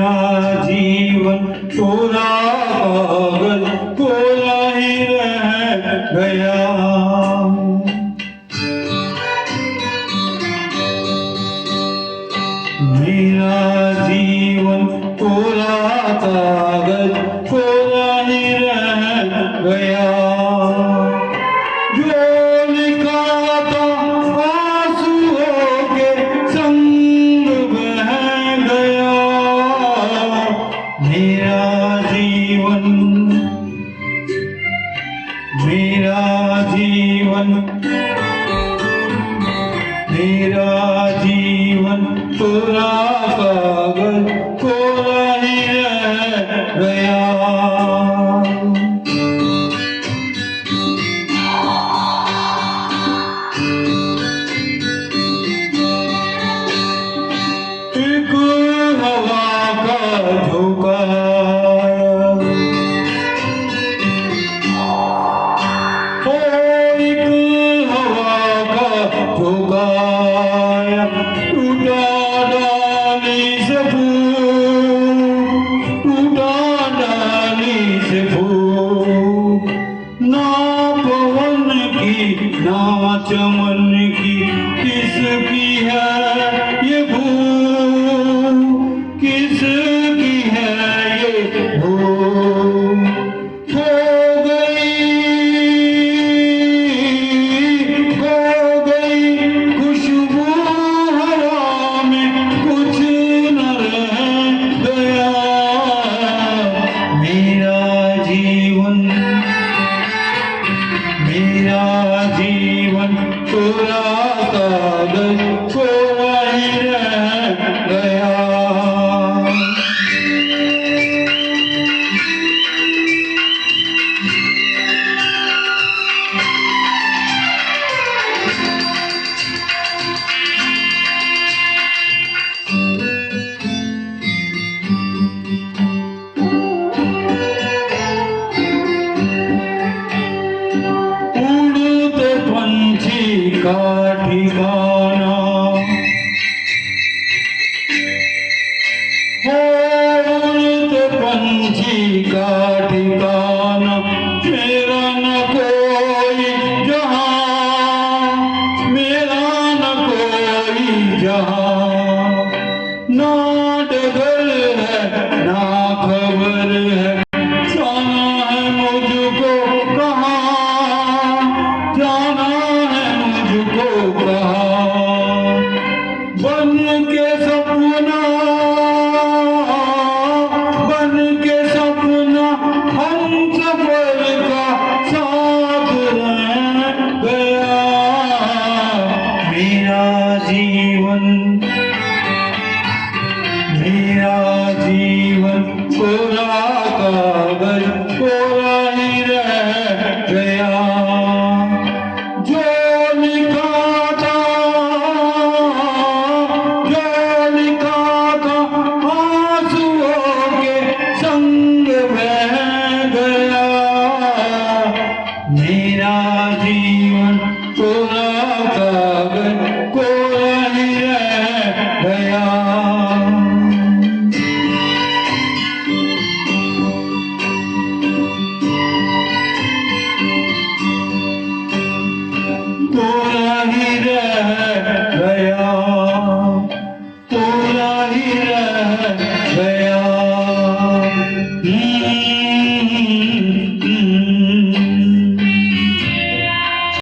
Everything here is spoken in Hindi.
मेरा जीवन कोरा कागज कोरा ही रह गया। मेरा जीवन कोरा कागज कोरा ही रह गया। जो लिखा था आंसुओं के संग बह गया। मेरा जीवन मेरा जीवन मेरा जीवन कोरा कागज कोरा ही रह गया। एक हवा का झोंका टूटा डाली से फूल ना पवन की ना चमन की किसकी है ये भूल किसकी है ये भूल। हो गई खुशबू हवा में कुछ न रह गया। मेरा जीवन कोरा कागज कोरा ही रह गया। उड़ते पंछी का ठिकाना